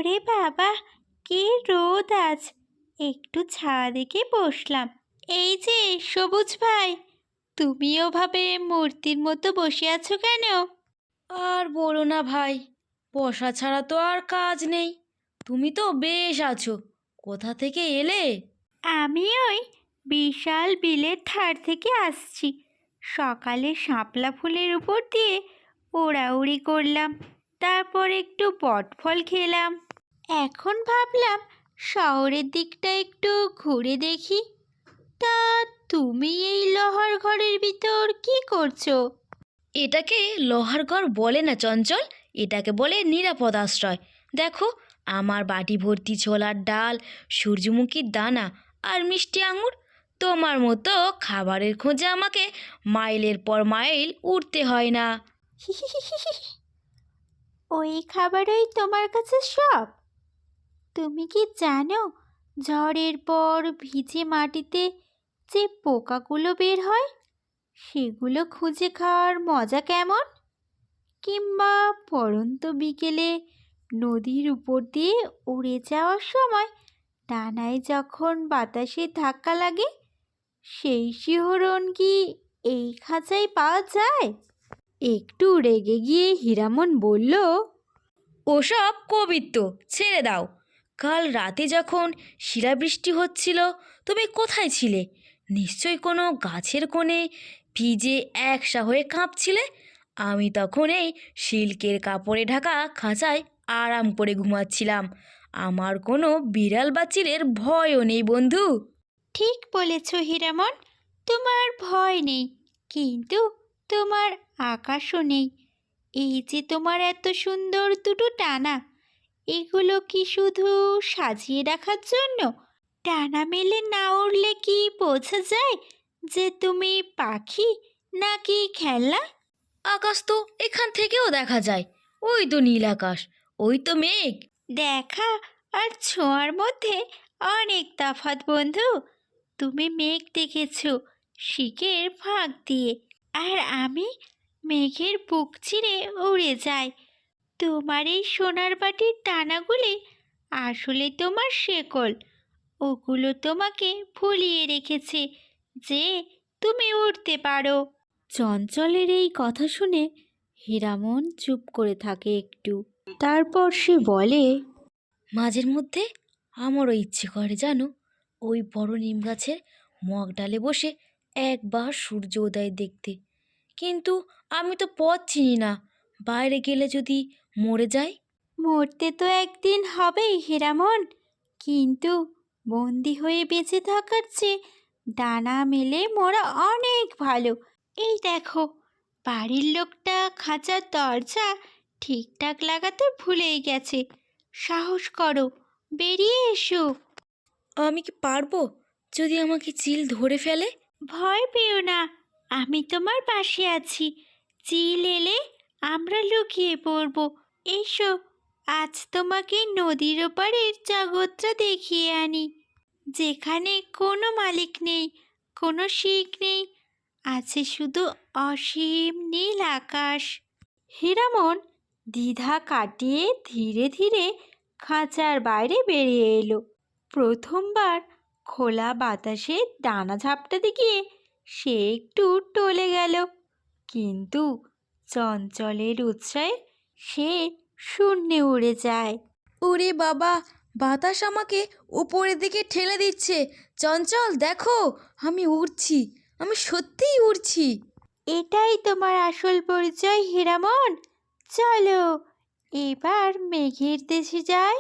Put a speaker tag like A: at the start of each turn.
A: ওরে বাবা, কি রোদ আজ! একটু ছায়া দেখে বসলাম। এই যে সবুজ ভাই, তুমি ওভাবে মূর্তির মতো বসে আছো কেন?
B: আর বলো না ভাই, বসা ছাড়া তো আর কাজ নেই। তুমি তো বেশ আছো, কোথা থেকে এলে?
A: আমি ওই বিশাল বিলের ধার থেকে আসছি। সকালে শাপলা ফুলের উপর দিয়ে ওড়াউড়ি করলাম, তারপর একটু বটফল খেলাম। এখন ভাবলাম শহরের দিকটা একটু ঘুরে দেখি। তা তুমি এই লোহার ঘরের ভিতর কি করছো?
B: এটাকে লোহার ঘর বলে না চঞ্চল, এটাকে বলে নিরাপদ আশ্রয়। দেখো, আমার বাটি ভর্তি ছোলার ডাল, সূর্যমুখীর দানা আর মিষ্টি আঙুর। তোমার মতো খাবারের খোঁজে আমাকে মাইলের পর মাইল উঠতে হয় না।
A: ওই খাবারই তোমার কাছে সব? তুমি কি জানো ঝড়ের পর ভিজে মাটিতে যে পোকাগুলো বের হয়, সেগুলো খুঁজে খাওয়ার মজা কেমন? কিংবা পড়ন্ত বিকেলে নদীর উপর দিয়ে উড়ে যাওয়ার সময় ডানায় যখন বাতাসে ধাক্কা লাগে, সেই শিহরণ কি এই খাঁচায় পাওয়া যায়? একটু রেগে গিয়ে হীরামন বলল,
B: ওসব কবিত্ব ছেড়ে দাও। কাল রাতে যখন শিলাবৃষ্টি হচ্ছিল, তুমি কোথায় ছিলে? নিশ্চয়ই কোনো গাছের কোণে ভিজে একসা হয়ে কাঁপছিলে। আমি তখন এই সিল্কের কাপড়ে ঢাকা খাঁচায় আরাম করে ঘুমাচ্ছিলাম। আমার কোনো বিড়াল বা চিলের ভয়ও নেই বন্ধু।
A: ঠিক বলেছ হীরামন, তোমার ভয় নেই, কিন্তু তোমার আকাশও নেই। এই যে তোমার এত সুন্দর দুটো ডানা, এগুলো কি শুধু সাজিয়ে রাখার জন্য? ডানা মেলে না উড়লে কি বোঝা যায় যে তুমি পাখি নাকি খেলনা?
B: আকাশ তো এখান থেকেও দেখা যায়। ওই তো নীল আকাশ, ওই তো মেঘ।
A: দেখা আর ছোঁয়ার মধ্যে অনেক তফাৎ বন্ধু। তুমি মেঘ দেখেছো শিকের ফাঁক দিয়ে, আর আমি মেঘের বুক চিরে উড়ে যাই। তোমার এই সোনার বাটির ডানাগুলি আসলে তোমার শেকল। ওগুলো তোমাকে ভুলিয়ে রেখেছে যে তুমি উড়তে পারো। চঞ্চলের এই কথা শুনে হীরামন চুপ করে থাকে একটু, তারপর সে বলে,
B: মাঝের মধ্যে আমারও ইচ্ছে করে জানো, ওই বড় নিম গাছের মগ ডালে বসে একবার সূর্য উদয় দেখতে। কিন্তু আমি তো পথ চিনি না, বাইরে গেলে যদি মরে যাই।
A: মরতে তো একদিন হবেই হীরামন, কিন্তু বন্দি হয়ে বেঁচে থাকার চেয়ে ডানা মেলে মরা অনেক ভালো। এই দেখো, বাড়ির লোকটা খাঁচার দরজা ঠিকঠাক লাগাতে ভুলেই গেছে। সাহস করো, বেরিয়ে এসো।
B: আমি কি পারবো যদি আমাকে চিল ধরে ফেলে?
A: ভয় পেও না, আমি তোমার পাশে আছি। চিল এলে আমরা লুকিয়ে পড়ব। এসো, আজ তোমাকে নদীর ওপারের জগৎটা দেখিয়ে আনি, যেখানে কোনো মালিক নেই, কোনো শিক নেই, আছে শুধু অসীম নীল আকাশ। হীরামন দ্বিধা কাটিয়ে ধীরে ধীরে খাঁচার বাইরে বেরিয়ে এলো। প্রথমবার খোলা বাতাসে ডানা ঝাপটাতে গিয়ে সে একটু টলে গেল, কিন্তু চঞ্চলের উৎসাহে সে শূন্যে উড়ে যায়।
B: ওরে বাবা, বাতাস আমাকে উপরের দিকে ঠেলে দিচ্ছে। চঞ্চল দেখো, আমি উড়ছি, আমি সত্যিই উড়ছি।
A: এটাই তোমার আসল পরিচয় হীরামন। চলো এবার মেঘের দেশে যাই।